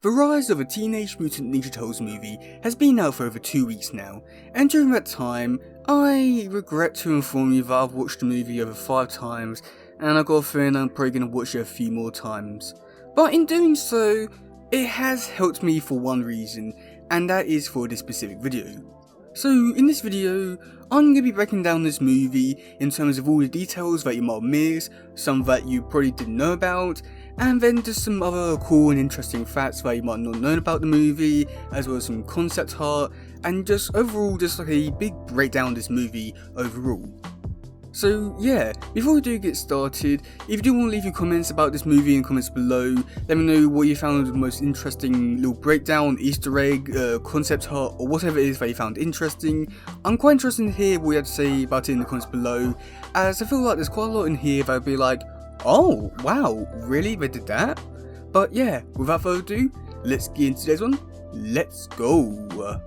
The rise of a Teenage Mutant Ninja Turtles movie has been out for over 2 weeks now, and during that time, I regret to inform you that I've watched the movie over 5 times, and I've got a feeling I'm probably going to watch it a few more times. But in doing so, it has helped me for one reason, and that is for this specific video. So in this video, I'm going to be breaking down this movie in terms of all the details that you might miss, some that you probably didn't know about, and then just some other cool and interesting facts that you might not know about the movie, as well as some concept art, and just overall just like a big breakdown of this movie overall. So yeah, before we do get started, if you do want to leave your comments about this movie in the comments below, let me know what you found the most interesting little breakdown, easter egg, concept art, or whatever it is that you found interesting. I'm quite interested to hear what you have to say about it in the comments below, as I feel like there's quite a lot in here that would be like, oh wow, really, they did that? But yeah, without further ado, let's get into today's one, let's go!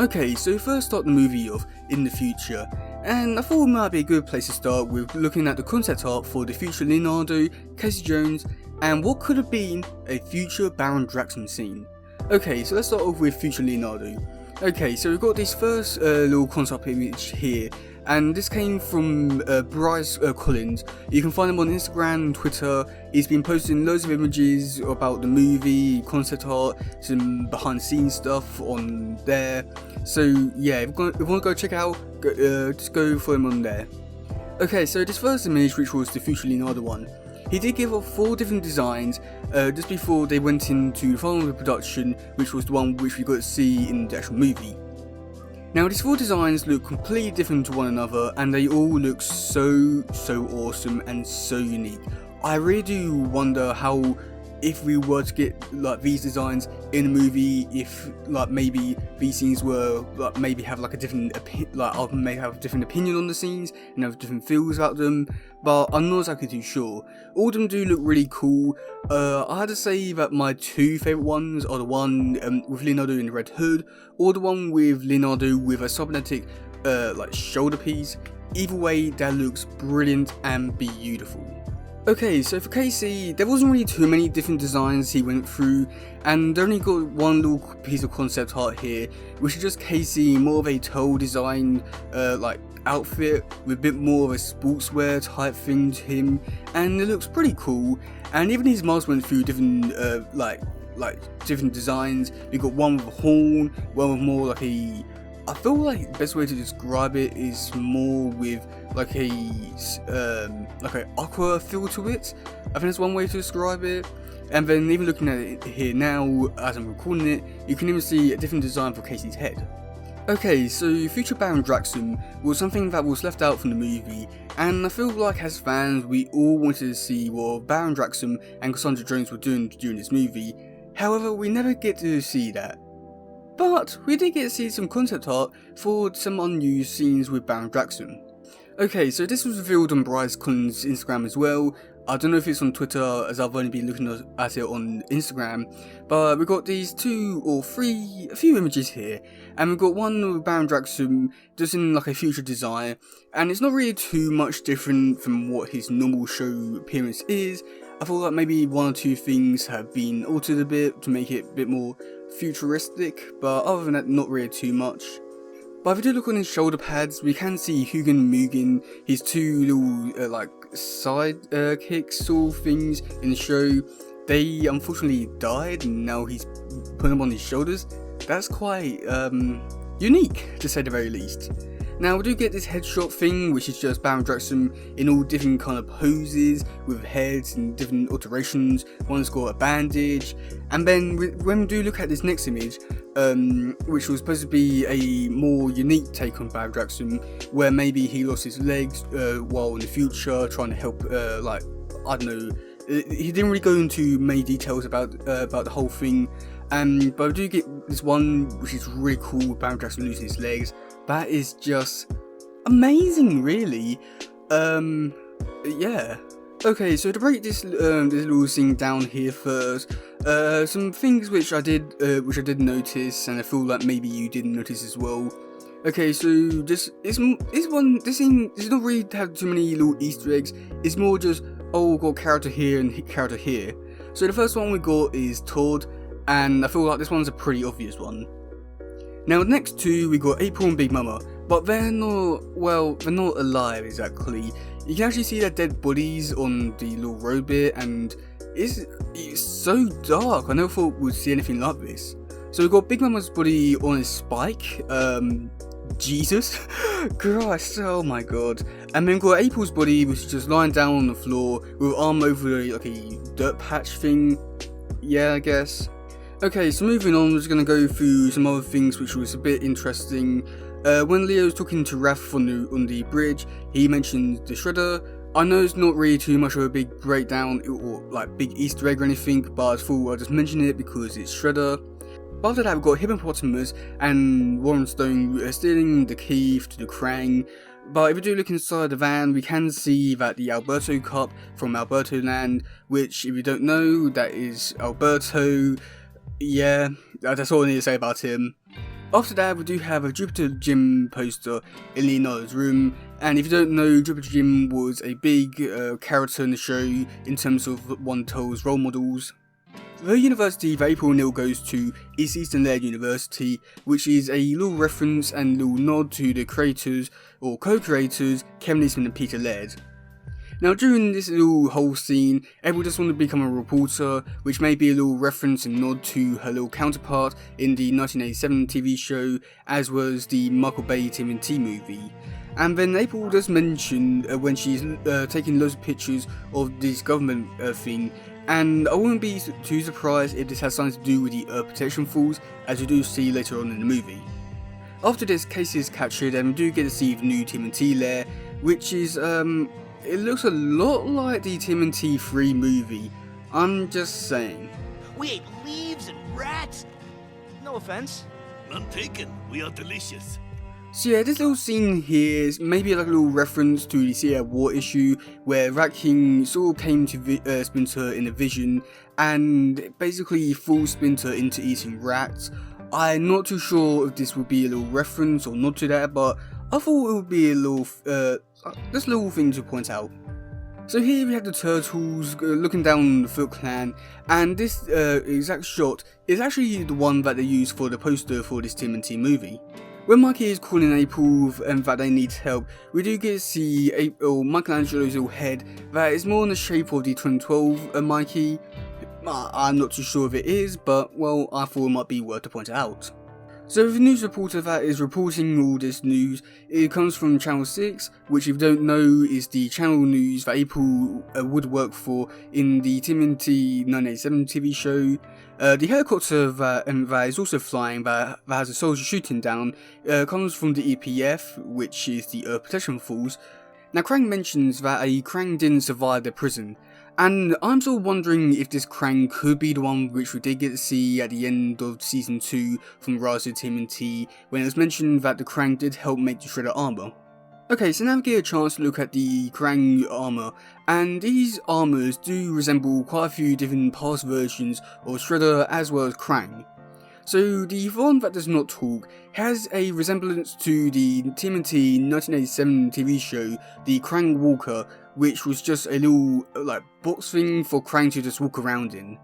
Okay, so first start the movie off in the future. And I thought it might be a good place to start with looking at the concept art for the future Leonardo, Casey Jones, and what could have been a future Baron Draxum scene. Okay, so let's start off with future Leonardo. Okay, so we've got this first little concept image here, and this came from Bryce Collins. You can find him on Instagram and Twitter. He's been posting loads of images about the movie, concept art, some behind the scenes stuff on there. So yeah, if you want to go check it out, just go for him on there. Okay, so this first image, which was the future Leonardo one, he did give off 4 different designs just before they went into the final production, which was the one which we got to see in the actual movie. Now these 4 designs look completely different to one another, and they all look so awesome and so unique. I really do wonder how, if we were to get like these designs in a movie, if like maybe these scenes were like maybe have like a different I may have a different opinion on the scenes and have different feels about them, but I'm not exactly too sure. All of them do look really cool. I had to say that my 2 favourite ones are the one with Leonardo in the red hood, or the one with Leonardo with a cybernetic like shoulder piece. Either way, that looks brilliant and beautiful. Okay, so for Casey, there wasn't really too many different designs he went through, and they only got one little piece of concept art here, which is just Casey more of a toe design like outfit with a bit more of a sportswear type thing to him, and it looks pretty cool. And even his mask went through different like different designs. We got one with a horn, one with more like a, I feel like the best way to describe it is more with like a aqua feel to it. I think that's one way to describe it. And then even looking at it here now, as I'm recording it, you can even see a different design for Casey's head. Okay, so future Baron Draxum was something that was left out from the movie, and I feel like as fans we all wanted to see what Baron Draxum and Cassandra Jones were doing during this movie. However, we never get to see that. But we did get to see some concept art for some unused scenes with Baron Draxum. Okay, so this was revealed on Bryce Collins' Instagram as well. I don't know if it's on Twitter, as I've only been looking at it on Instagram, but we got these 2 or 3, a few images here, and we've got one with Baron Draxum just in like a future design, and it's not really too much different from what his normal show appearance is. I thought like maybe 1 or 2 things have been altered a bit to make it a bit more futuristic, but other than that, not really too much. But if we do look on his shoulder pads, we can see Hugin Mugen, his 2 little like side kicks sort of things in the show. They unfortunately died, and now he's putting them on his shoulders. That's quite unique, to say the very least. Now we do get this headshot thing, which is just Baron Draxum in all different kind of poses with heads and different alterations. One's got a bandage, and then when we do look at this next image, which was supposed to be a more unique take on Baron Draxum, where maybe he lost his legs while in the future trying to help, like I don't know. He didn't really go into many details about the whole thing. But we do get this one which is really cool with Baron Draxum losing his legs. That is just amazing, really. Yeah. Okay, so to break this little thing down here first, some things which I did notice, and I feel like maybe you didn't notice as well. Okay, so this scene does not really have too many little Easter eggs. It's more just, oh, we've got character here and character here. So the first one we got is Todd, and I feel like this one's a pretty obvious one. Now the next two, we got April and Big Mama, but they're not alive exactly. You can actually see their dead bodies on the little road bit, and it's so dark. I never thought we'd see anything like this. So we got Big Mama's body on a spike, Jesus Christ, oh my god. And then we got April's body, which is just lying down on the floor with arm over like a dirt patch thing. Yeah, I guess. Okay, so moving on, we're just going to go through some other things which was a bit interesting. When Leo was talking to Raph on the bridge, he mentioned the Shredder. I know it's not really too much of a big breakdown or like big Easter egg or anything, but I thought I'd just mention it because it's Shredder. After that, we've got Hippopotamus and Warren Stone stealing the key to the Krang. But if we do look inside the van, we can see that the Alberto Cup from Alberto Land, which if you don't know, that is Alberto. Yeah, that's all I need to say about him. After that, we do have a Jupiter Jim poster in Leonardo's room, and if you don't know, Jupiter Jim was a big character in the show in terms of one tells role models. The university that April O'Neil goes to is Eastern Laird University, which is a little reference and little nod to the creators, or co-creators, Kevin Eastman and Peter Laird. Now during this little whole scene, April just wanted to become a reporter, which may be a little reference and nod to her little counterpart in the 1987 TV show, as was the Michael Bay Tmnt movie. And then April does mention when she's taking loads of pictures of this government thing, and I wouldn't be too surprised if this has something to do with the protection falls, as we do see later on in the movie. After this, Casey is captured and we do get to see the new TMNT lair, which is it looks a lot like the TMNT 3 movie. I'm just saying. We ate leaves and rats. No offense. None taken. We are delicious. So yeah, this little scene here is maybe like a little reference to the Sierra War issue where Rat King sort of came to Splinter in a vision and basically fooled Splinter into eating rats. I'm not too sure if this would be a little reference or not to that, but I thought it would be a little, just a little thing to point out. So here we have the Turtles looking down on the Foot Clan, and this exact shot is actually the one that they used for the poster for this TMNT movie. When Mikey is calling April and that they need help, we do get to see Michelangelo's little head that is more in the shape of the 2012 Mikey. I'm not too sure if it is, but well, I thought it might be worth to point out. So the news reporter that is reporting all this news, it comes from Channel 6, which if you don't know is the channel news that April would work for in the TMNT 987 TV show. The helicopter that is also flying that has a soldier shooting down comes from the EPF, which is the Earth Protection Force. Now Krang mentions that a Krang didn't survive the prison, and I'm sort of wondering if this Krang could be the one which we did get to see at the end of Season 2 from Rise of TMNT, when it was mentioned that the Krang did help make the Shredder armor. Okay, so now we get a chance to look at the Krang armor, and these armors do resemble quite a few different past versions of Shredder as well as Krang. So the one that does not talk has a resemblance to the TMNT 1987 TV show, the Krang Walker, which was just a little like box thing for Krang to just walk around in.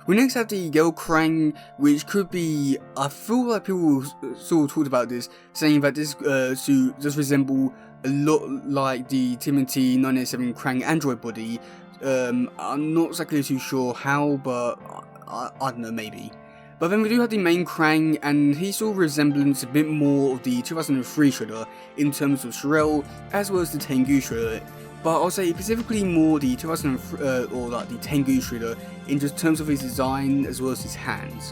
We next have the Girl Krang, which could be, I feel like people sort of talked about this, saying that this suit does resemble a lot like the TMNT 987 Krang android body. I'm not exactly too sure how, but I don't know, maybe. But then we do have the main Krang, and he saw resemblance a bit more of the 2003 Shredder in terms of Shredder, as well as the Tengu Shredder. But I'll say specifically more the 2003 or like the Tengu Shredder in just terms of his design as well as his hands.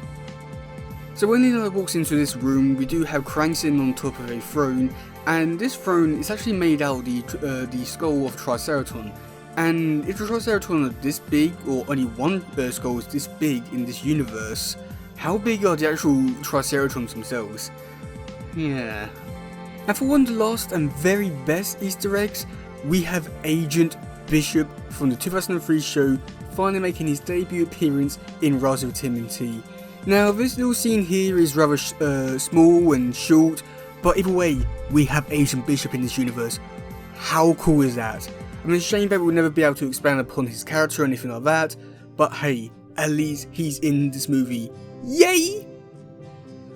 So when Leonardo walks into this room, we do have Krang sitting on top of a throne, and this throne is actually made out of the skull of Triceratops. And if the Triceratops are this big, or only one skull is this big in this universe, how big are the actual Triceratops themselves? Yeah. And for one of the last and very best Easter eggs, we have Agent Bishop from the 2003 show finally making his debut appearance in Rise of TMNT. Now this little scene here is rather small and short, but either way, we have Agent Bishop in this universe. How cool is that? I mean, it's a shame that we'll never be able to expand upon his character or anything like that, but hey, at least he's in this movie. Yay!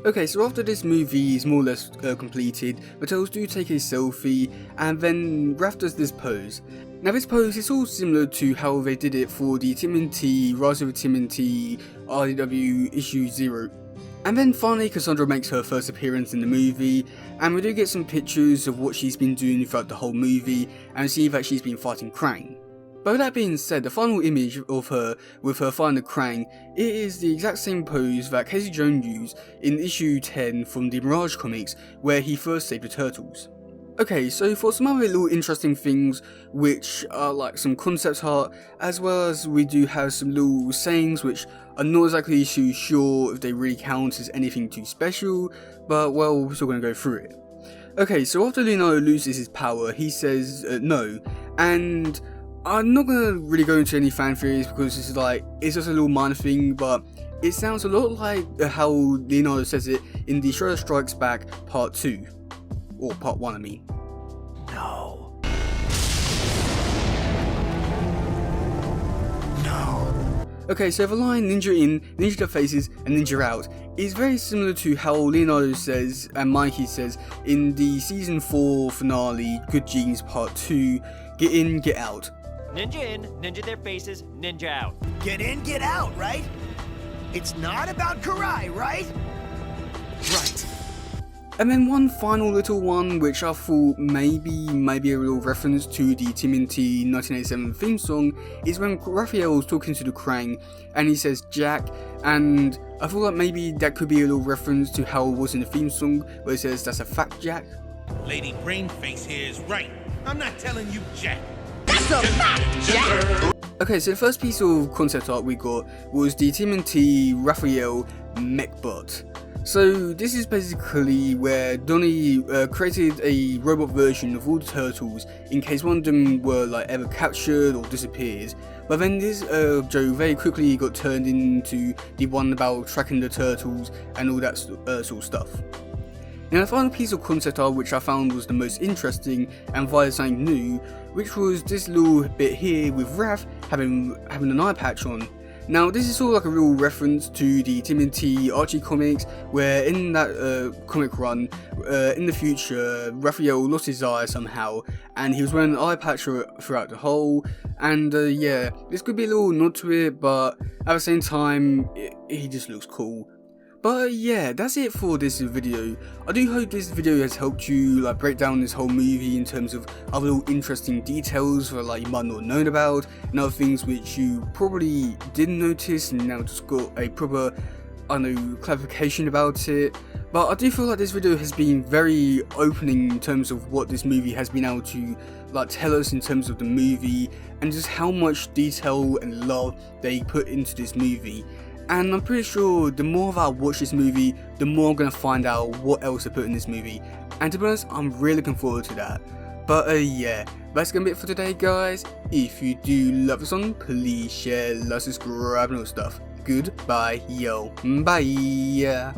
Okay, so after this movie is more or less completed, the turtles do take a selfie, and then Raph does this pose. Now this pose is all similar to how they did it for the Tmnt, Rise of Tmnt, RDW issue 0. And then finally Cassandra makes her first appearance in the movie, and we do get some pictures of what she's been doing throughout the whole movie, and see that she's been fighting Krang. But with that being said, the final image of her with her fighting the Krang, it is the exact same pose that Casey Jones used in issue 10 from the Mirage comics, where he first saved the turtles. Okay, so for some other little interesting things, which are like some concept art, as well as we do have some little sayings which I'm not exactly too sure if they really count as anything too special, but well, we're still going to go through it. Okay, so after Leonardo loses his power, he says no, and I'm not going to really go into any fan theories because this is like, it's just a little minor thing, but it sounds a lot like how Leonardo says it in the Shredder Strikes Back Part 2. Or Part 1, I mean. No. No. Okay, so the line Ninja in, Ninja to faces, and Ninja out is very similar to how Leonardo says and Mikey says in the Season 4 finale, Good Genes Part 2, get in, get out. Ninja in, ninja their faces, ninja out. Get in, get out, right? It's not about Karai, right? Right. And then one final little one which I thought maybe a little reference to the Tmnt 1987 theme song is when Raphael was talking to the Krang and he says Jack, and I thought that maybe that could be a little reference to how it was in the theme song where it says that's a fact, Jack. Lady Brainface here is right. I'm not telling you Jack. That's a fact, Jack! Okay, so the first piece of concept art we got was the Tmnt Raphael Mechbot. So this is basically where Donnie created a robot version of all the turtles in case one of them were like ever captured or disappeared. But then this Joe very quickly got turned into the one about tracking the turtles and all that sort of stuff. Now the final piece of concept art which I found was the most interesting and via something new, which was this little bit here with Raph having an eye patch on. Now this is sort of like a real reference to the Tmnt Archie comics, where in that comic run, in the future, Raphael lost his eye somehow, and he was wearing an eye patch throughout the whole, and yeah, this could be a little nod to it, but at the same time, he just looks cool. But yeah, that's it for this video. I do hope this video has helped you like break down this whole movie in terms of other little interesting details that like you might not have known about, and other things which you probably didn't notice and now just got a proper, I don't know, clarification about it. But I do feel like this video has been very opening in terms of what this movie has been able to like tell us in terms of the movie and just how much detail and love they put into this movie. And I'm pretty sure the more that I watch this movie, the more I'm going to find out what else to put in this movie. And to be honest, I'm really looking forward to that. But yeah, that's going to be it for today, guys. If you do love this one, please share, like, subscribe and all that stuff. Goodbye, yo. Bye.